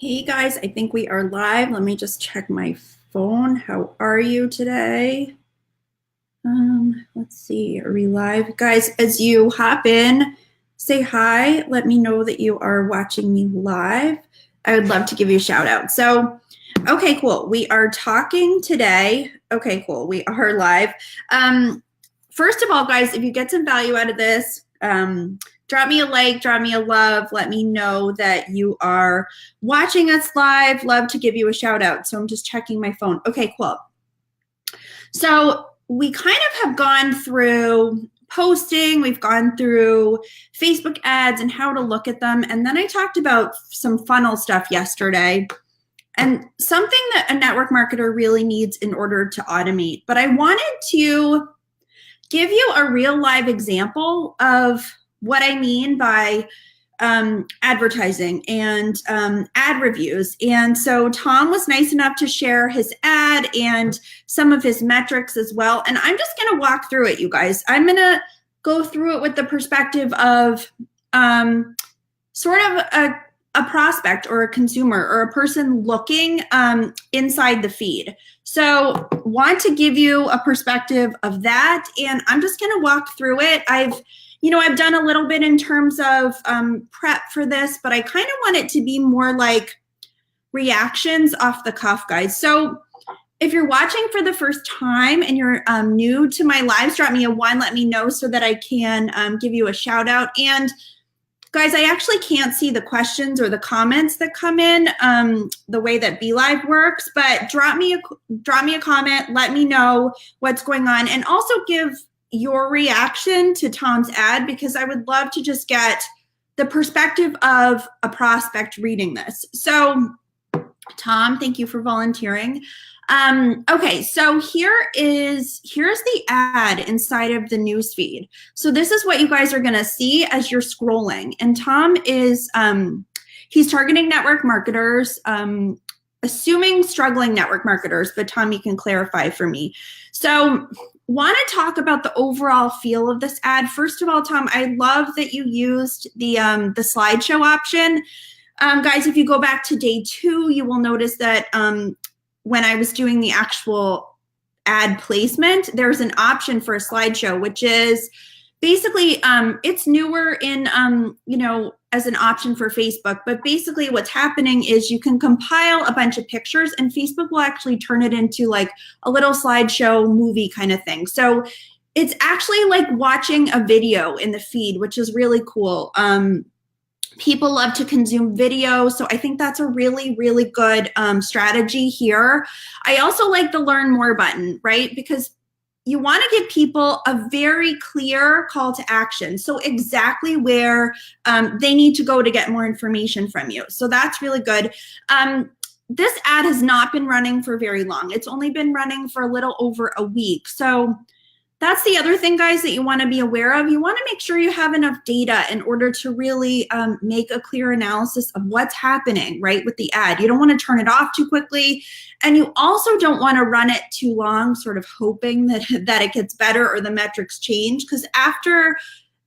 Hey guys, I think we are live. Let me just check my phone. How are you today? Let's see, are we live? Guys, as you hop in, say hi. Let me know that you are watching me live. I would love to give you a shout out. So, okay, cool. We are talking today. Okay, cool. We are live. First of all, guys, if you get some value out of this, drop me a like, drop me a love. Let me know that you are watching us live. Love to give you a shout out. So I'm just checking my phone. Okay, cool. So we kind of have gone through posting, we've gone through Facebook ads and how to look at them. And then I talked about some funnel stuff yesterday and something that a network marketer really needs in order to automate. But I wanted to give you a real live example of what I mean by advertising and ad reviews. And so Tom was nice enough to share his ad and some of his metrics as well. And I'm just going to walk through it, you guys. I'm going to go through it with the perspective of sort of a prospect or a consumer or a person looking inside the feed. So want to give you a perspective of that. And I'm just going to walk through it. I've done a little bit in terms of prep for this, but I kind of want it to be more like reactions off the cuff, guys. So if you're watching for the first time and you're new to my lives, drop me a 1, let me know so that I can give you a shout out. And guys, I actually can't see the questions or the comments that come in the way that BeLive works, but drop me a comment, let me know what's going on, and also give your reaction to Tom's ad, because I would love to just get the perspective of a prospect reading this. So Tom, thank you for volunteering. Okay, so here's the ad inside of the newsfeed. So this is what you guys are gonna see as you're scrolling. And Tom is, he's targeting network marketers, assuming struggling network marketers, but Tom, you can clarify for me. So want to talk about the overall feel of this ad. First of all, Tom, I love that you used the slideshow option. Guys, if you go back to day 2, you will notice that when I was doing the actual ad placement, there's an option for a slideshow, which is basically, it's newer in, as an option for Facebook, but basically what's happening is you can compile a bunch of pictures and Facebook will actually turn it into like a little slideshow movie kind of thing. So it's actually like watching a video in the feed, which is really cool. People love to consume video, so I think that's a really, really good strategy here. I also like the learn more button, right? Because you want to give people a very clear call to action. So exactly where they need to go to get more information from you. So that's really good. This ad has not been running for very long. It's only been running for a little over a week. So that's the other thing, guys, that you want to be aware of. You want to make sure you have enough data in order to really make a clear analysis of what's happening, right, with the ad. You don't want to turn it off too quickly. And you also don't want to run it too long, sort of hoping that it gets better or the metrics change. Because after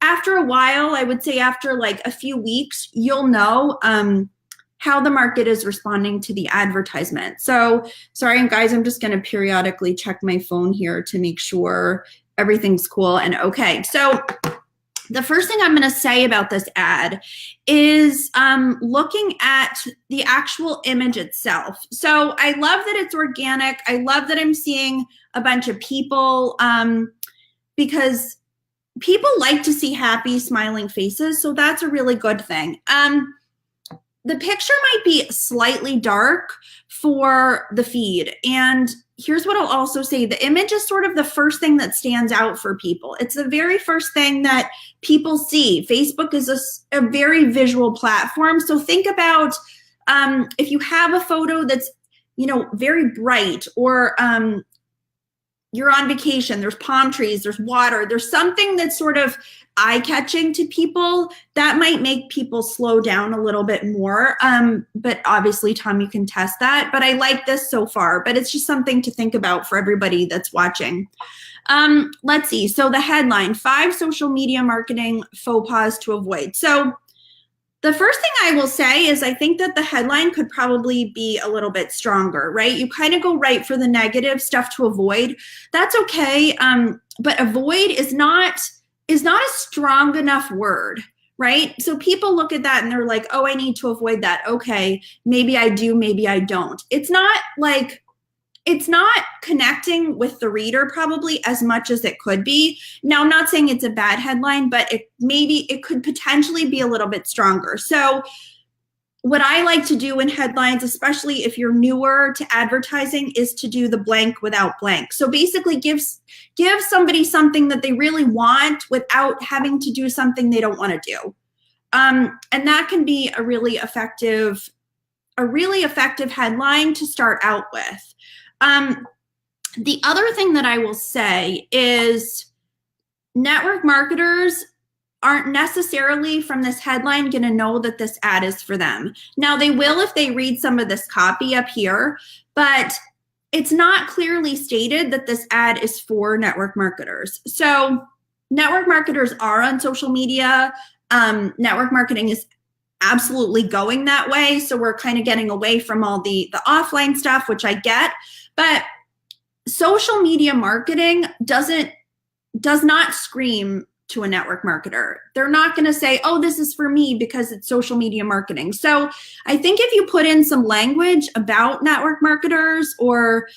a while, I would say after like a few weeks, you'll know how the market is responding to the advertisement. So sorry, guys, I'm just going to periodically check my phone here to make sure everything's cool and okay. So the first thing I'm going to say about this ad is looking at the actual image itself. So I love that it's organic. I love that I'm seeing a bunch of people because people like to see happy, smiling faces. So that's a really good thing. The picture might be slightly dark for the feed. And here's what I'll also say. The image is sort of the first thing that stands out for people. It's the very first thing that people see. Facebook is a very visual platform. So think about if you have a photo that's, very bright, or you're on vacation, there's palm trees, there's water, there's something that's sort of eye-catching to people, that might make people slow down a little bit more. But obviously, Tom, you can test that. But I like this so far, but it's just something to think about for everybody that's watching. Let's see. So the headline, 5 social media marketing faux pas to avoid. So The first thing I will say is I think that the headline could probably be a little bit stronger, right? You kind of go right for the negative stuff to avoid. That's okay, but avoid is not a strong enough word, right? So people look at that and they're like, oh, I need to avoid that. Okay, maybe I do, maybe I don't. It's not connecting with the reader probably as much as it could be. Now, I'm not saying it's a bad headline, but it could potentially be a little bit stronger. So what I like to do in headlines, especially if you're newer to advertising, is to do the blank without blank. So basically give somebody something that they really want without having to do something they don't want to do. And that can be a really effective headline to start out with. The other thing that I will say is network marketers aren't necessarily from this headline going to know that this ad is for them. Now, they will if they read some of this copy up here, but it's not clearly stated that this ad is for network marketers. So network marketers are on social media. Network marketing is absolutely going that way. So we're kind of getting away from all the offline stuff, which I get. But social media marketing does not scream to a network marketer. They're not going to say, oh, this is for me because it's social media marketing. So I think if you put in some language about network marketers or,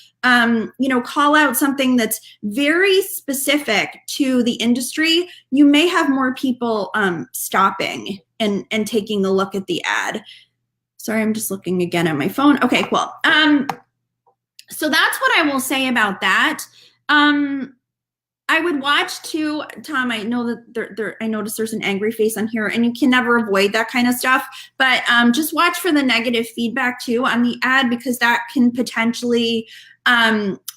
call out something that's very specific to the industry, you may have more people stopping and taking a look at the ad. Sorry, I'm just looking again at my phone. Okay, cool. So that's what I will say about that. I would watch too, Tom. I know that I noticed there's an angry face on here, and you can never avoid that kind of stuff. But just watch for the negative feedback too on the ad, because that can potentially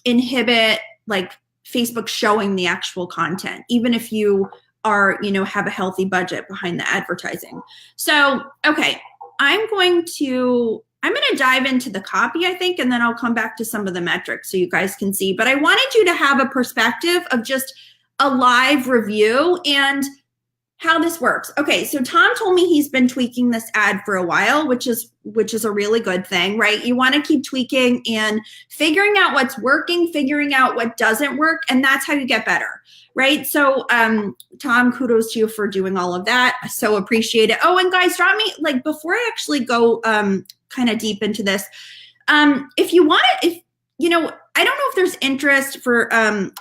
inhibit like Facebook showing the actual content, even if you are, have a healthy budget behind the advertising. So, okay, I'm going to dive into the copy, I think, and then I'll come back to some of the metrics so you guys can see. But I wanted you to have a perspective of just a live review and how this works. Okay, so Tom told me he's been tweaking this ad for a while, which is a really good thing, right? You want to keep tweaking and figuring out what's working, figuring out what doesn't work, and that's how you get better, right? So Tom, kudos to you for doing all of that. I so appreciate it. Oh, and guys, drop me, like, before I actually go kind of deep into this, if you want it, I don't know if there's interest for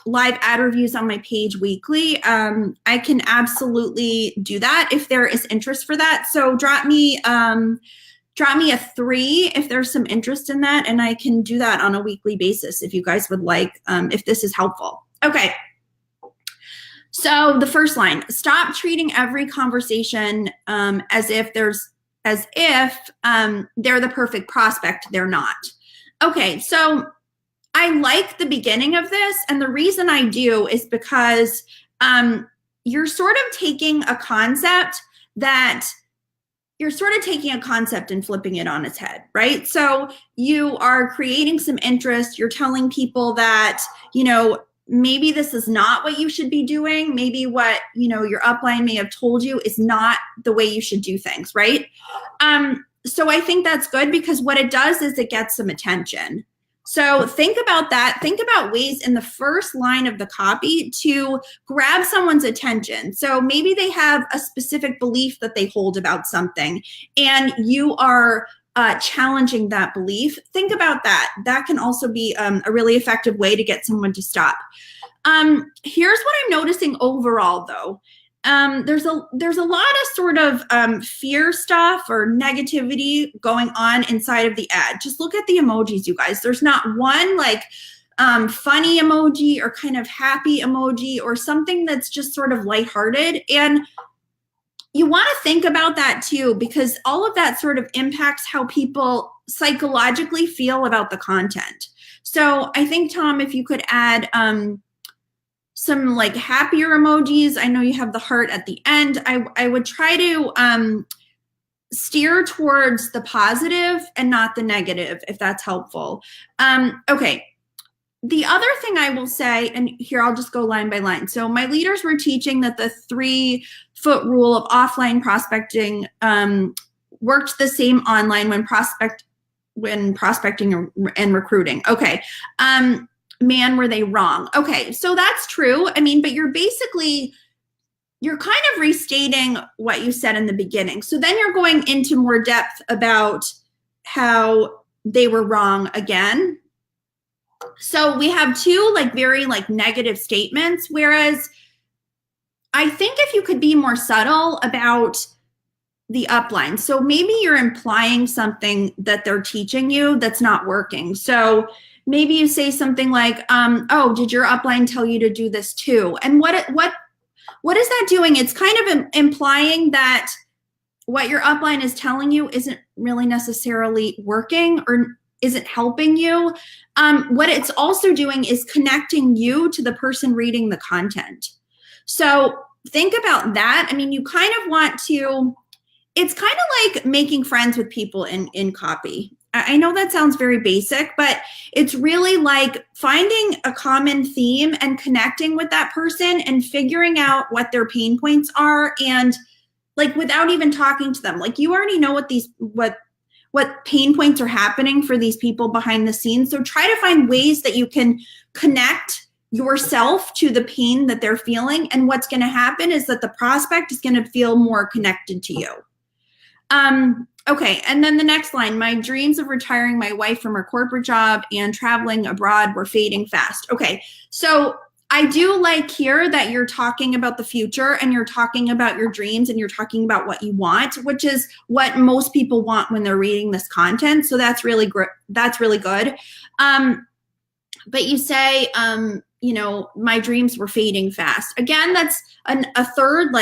live ad reviews on my page weekly. I can absolutely do that if there is interest for that. So drop me a 3 if there's some interest in that, and I can do that on a weekly basis if you guys would like, if this is helpful. Okay. So the first line: stop treating every conversation as if they're the perfect prospect. They're not. Okay, so I like the beginning of this, and the reason I do is because you're sort of taking a concept and flipping it on its head, right? So you are creating some interest. You're telling people that, maybe this is not what you should be doing. Maybe what, your upline may have told you is not the way you should do things, right? So I think that's good, because what it does is it gets some attention. So think about that. Think about ways in the first line of the copy to grab someone's attention. So maybe they have a specific belief that they hold about something, and you are challenging that belief. Think about that. That can also be a really effective way to get someone to stop. Here's what I'm noticing overall, though. There's a lot of sort of fear stuff or negativity going on inside of the ad. Just look at the emojis, you guys. There's not one like funny emoji or kind of happy emoji or something that's just sort of lighthearted. And you want to think about that too, because all of that sort of impacts how people psychologically feel about the content. So I think, Tom, if you could add some like happier emojis. I know you have the heart at the end. I would try to steer towards the positive and not the negative, if that's helpful. Okay. the other thing I will say, and here I'll just go line by line. So my leaders were teaching that the 3-foot rule of offline prospecting worked the same online when prospecting and recruiting. Okay. Man, were they wrong? Okay, so that's true. I mean, but you're kind of restating what you said in the beginning. So then you're going into more depth about how they were wrong again. So we have two very negative statements, whereas I think if you could be more subtle about the upline. So maybe you're implying something that they're teaching you that's not working. So maybe you say something like, oh, did your upline tell you to do this too? And what is that doing? It's kind of implying that what your upline is telling you isn't really necessarily working or isn't helping you. What it's also doing is connecting you to the person reading the content. So think about that. I mean, you kind of want to, it's kind of like making friends with people in copy. I know that sounds very basic, but it's really like finding a common theme and connecting with that person and figuring out what their pain points are, and without even talking to them. You already know what pain points are happening for these people behind the scenes. So try to find ways that you can connect yourself to the pain that they're feeling. And what's going to happen is that the prospect is going to feel more connected to you. Okay, and then the next line, my dreams of retiring my wife from her corporate job and traveling abroad were fading fast. Okay, so I do like here that you're talking about the future and you're talking about your dreams and you're talking about what you want, which is what most people want when they're reading this content. So that's really great. That's really good. But you say, my dreams were fading fast. Again, that's a third,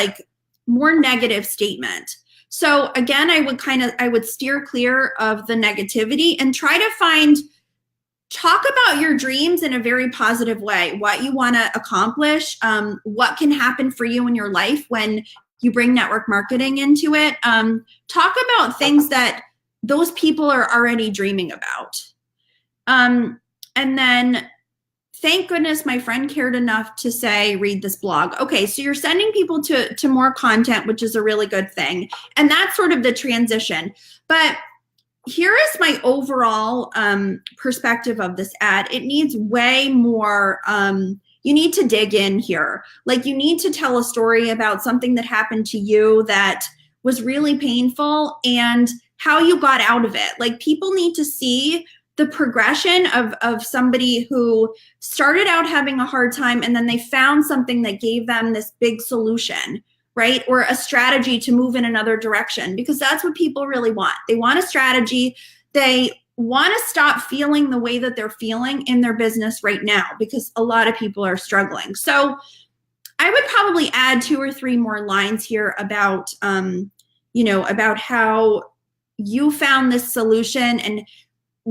more negative statement. So again, I would steer clear of the negativity and try to talk about your dreams in a very positive way, what you want to accomplish, what can happen for you in your life when you bring network marketing into it. Talk about things that those people are already dreaming about. And then, thank goodness my friend cared enough to say, read this blog. Okay, so you're sending people to more content, which is a really good thing. And that's sort of the transition. But here is my overall perspective of this ad. It needs way more, you need to dig in here. You need to tell a story about something that happened to you that was really painful and how you got out of it. People need to see the progression of somebody who started out having a hard time and then they found something that gave them this big solution, right? Or a strategy to move in another direction, because that's what people really want. They want a strategy. They want to stop feeling the way that they're feeling in their business right now, because a lot of people are struggling. So I would probably add 2 or 3 more lines here about, about how you found this solution, and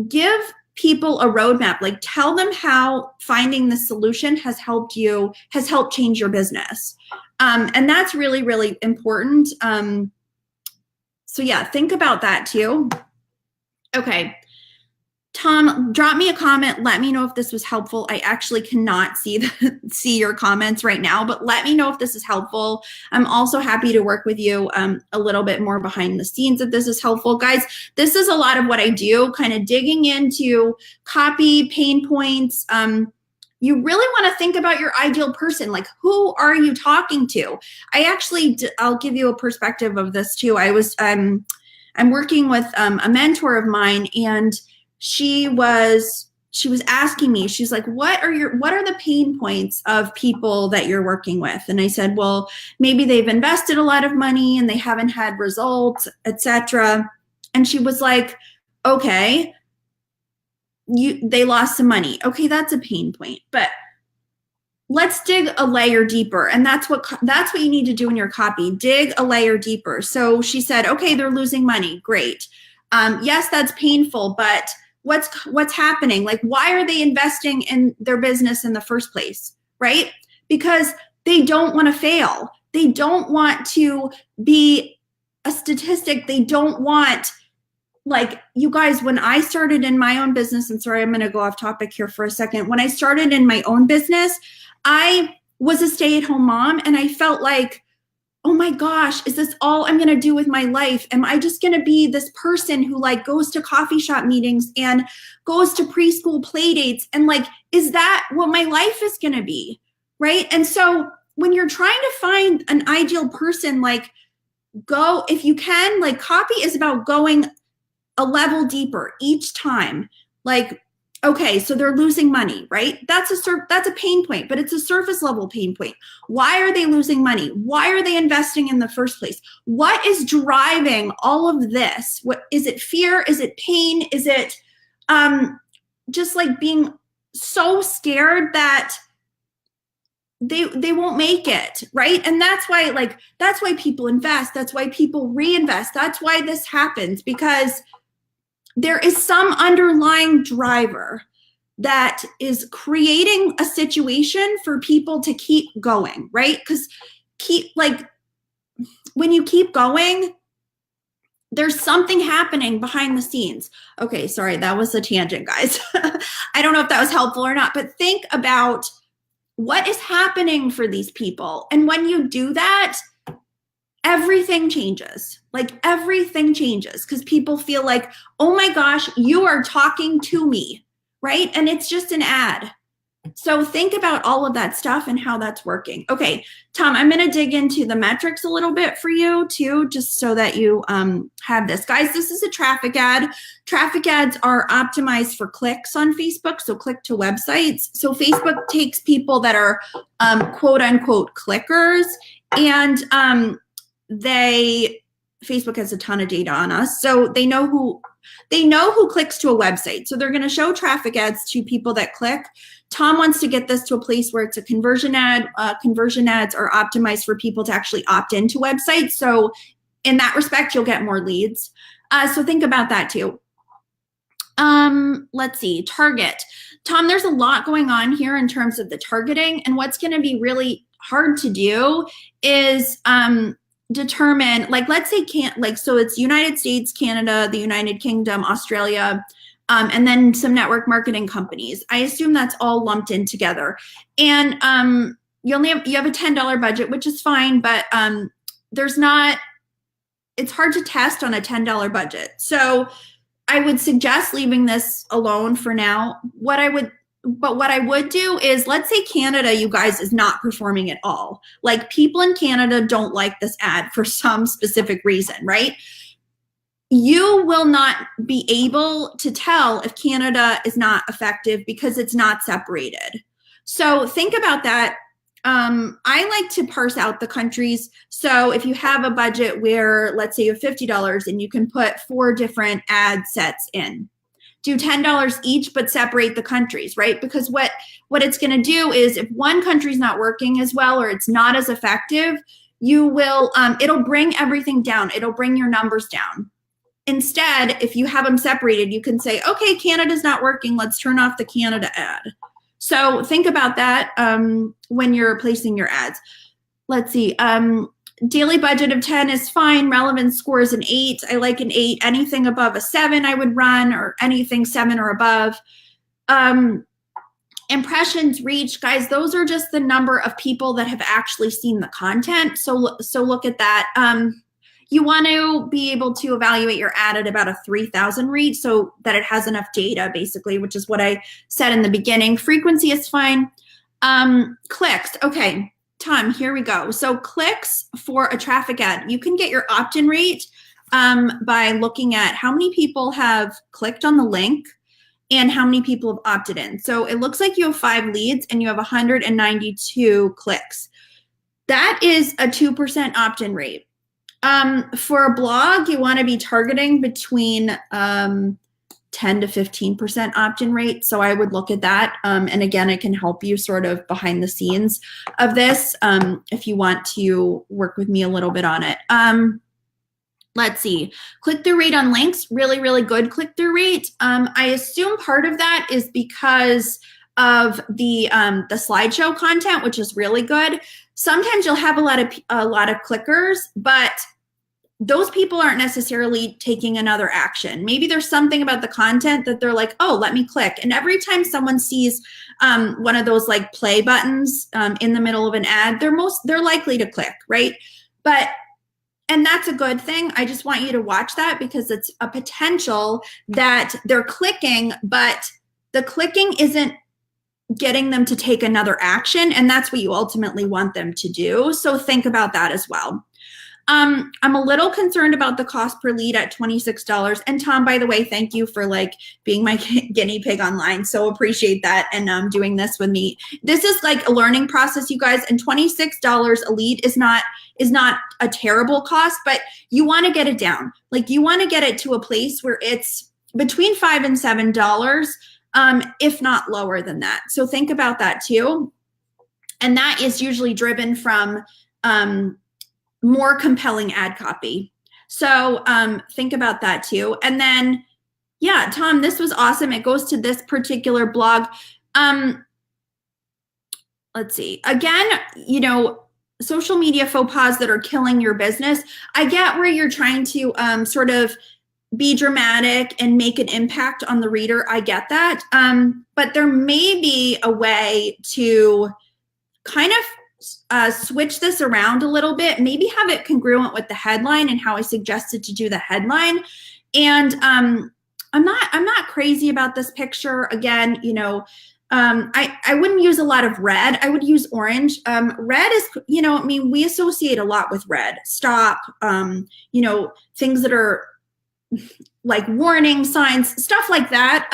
give people a roadmap. Tell them how finding the solution has helped change your business. And that's really, really important. So yeah, think about that too. Okay. Tom, drop me a comment. Let me know if this was helpful. I actually cannot see your comments right now, but let me know if this is helpful. I'm also happy to work with you a little bit more behind the scenes if this is helpful. Guys, this is a lot of what I do, kind of digging into copy, pain points. You really want to think about your ideal person. Who are you talking to? I'll give you a perspective of this too. I'm working with a mentor of mine, and she was asking me, she's like, what are the pain points of people that you're working with? And I said, well, maybe they've invested a lot of money and they haven't had results, etc. And she was like, okay, they lost some money. Okay, that's a pain point, but let's dig a layer deeper. And that's what you need to do in your copy. Dig a layer deeper. So she said, okay, they're losing money. Great. Yes, that's painful, but what's happening? Why are they investing in their business in the first place, right? Because they don't want to fail. They don't want to be a statistic. They don't want like, you guys, when I started in my own business, and sorry, I'm going to go off topic here for a second. When I started in my own business, I was a stay-at-home mom, and I felt like, oh my gosh, is this all I'm going to do with my life? Am I just going to be this person who like goes to coffee shop meetings and goes to preschool play dates? And like, is that what my life is going to be? Right. And so when you're trying to find an ideal person, like, go, if you can, like, copy is about going a level deeper each time. Like, okay, so they're losing money, right? That's a pain point, but it's a surface level pain point. Why are they losing money? Why are they investing in the first place? What is driving all of this? What is it? Fear? Is it pain? Is it just like being so scared that they won't make it, right? And that's why people invest. That's why people reinvest. That's why this happens, because there is some underlying driver that is creating a situation for people to keep going, right? Because when you keep going, there's something happening behind the scenes. Okay, sorry, that was a tangent, guys. I don't know if that was helpful or not, but think about what is happening for these people. And when you do that, everything changes. Like, everything changes, because people feel like, oh my gosh, you are talking to me, right? And it's just an ad. So think about all of that stuff and how that's working. Okay, Tom, I'm going to dig into the metrics a little bit for you too, just so that you have this. Guys, this is a traffic ad. Traffic ads are optimized for clicks on Facebook, so click to websites. So Facebook takes people that are quote unquote clickers, and Facebook has a ton of data on us, so they know who clicks to a website. So they're going to show traffic ads to people that click. Tom wants to get this to a place where it's a conversion ad. Conversion ads are optimized for people to actually opt into websites. So in that respect, you'll get more leads. So think about that too. Let's see, target. Tom, there's a lot going on here in terms of the targeting, and what's going to be really hard to do is determine, like, let's say so it's United States, Canada, the United Kingdom, Australia, and then some network marketing companies. I assume that's all lumped in together. And you have a $10 budget, which is fine, but it's hard to test on a $10 budget. So I would suggest leaving this alone for now. What I would do is, let's say Canada, you guys, is not performing at all. Like, people in Canada don't like this ad for some specific reason, right? You will not be able to tell if Canada is not effective because it's not separated. So think about that. I like to parse out the countries. So if you have a budget where, let's say you have $50 and you can put 4 different ad sets in, do $10 each, but separate the countries, right? Because what it's going to do is, if one country's not working as well or it's not as effective, it'll bring everything down. It'll bring your numbers down. Instead, if you have them separated, you can say, okay, Canada's not working. Let's turn off the Canada ad. So think about that when you're placing your ads. Let's see. Daily budget of 10 is fine. Relevance score is an 8. I like an 8. Anything above a 7 I would run, or anything 7 or above. Impressions reached, guys, those are just the number of people that have actually seen the content. So look at that. You want to be able to evaluate your ad at about a 3,000 reach, so that it has enough data, basically, which is what I said in the beginning. Frequency is fine. Clicks. Okay, Tom, here we go. So clicks for a traffic ad, you can get your opt-in rate by looking at how many people have clicked on the link and how many people have opted in. So it looks like you have 5 leads and you have 192 clicks. That is a 2% opt-in rate. For a blog, you want to be targeting between 10 to 15% opt-in rate. So I would look at that. And again, I can help you sort of behind the scenes of this if you want to work with me a little bit on it. Let's see, click-through rate on links, really, really good click-through rate. I assume part of that is because of the slideshow content, which is really good. Sometimes you'll have a lot of clickers, but those people aren't necessarily taking another action. Maybe there's something about the content that they're like, oh, let me click. And every time someone sees one of those like play buttons in the middle of an ad, they're likely to click, right? And that's a good thing. I just want you to watch that because it's a potential that they're clicking, but the clicking isn't getting them to take another action. And that's what you ultimately want them to do. So think about that as well. I'm a little concerned about the cost per lead at $26. And Tom, by the way, thank you for like being my guinea pig online. So appreciate that and doing this with me. This is like a learning process, you guys. And $26 a lead is not a terrible cost, but you want to get it down. Like you want to get it to a place where it's between $5 and $7, if not lower than that. So think about that too. And that is usually driven from more compelling ad copy. So think about that too. And then, yeah, Tom, this was awesome. It goes to this particular blog. Let's see. Again, you know, social media faux pas that are killing your business. I get where you're trying to sort of be dramatic and make an impact on the reader. I get that. But there may be a way to kind of switch this around a little bit, maybe have it congruent with the headline and how I suggested to do the headline. And I'm not crazy about this picture. Again, you know, I wouldn't use a lot of red. I would use orange. Red is, you know, I mean, we associate a lot with red. Stop, you know, things that are like warning signs, stuff like that.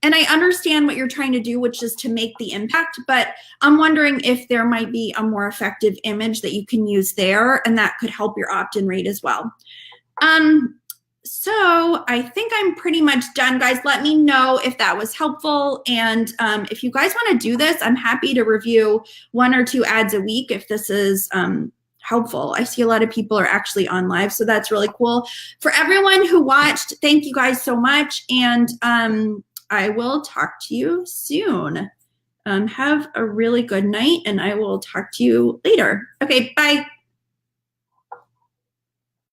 And I understand what you're trying to do, which is to make the impact, but I'm wondering if there might be a more effective image that you can use there, and that could help your opt-in rate as well. So I think I'm pretty much done, guys. Let me know if that was helpful. And if you guys want to do this, I'm happy to review 1 or 2 ads a week if this is helpful. I see a lot of people are actually on live, so that's really cool. For everyone who watched, thank you guys so much. And I will talk to you soon. Have a really good night, and I will talk to you later. Okay, bye.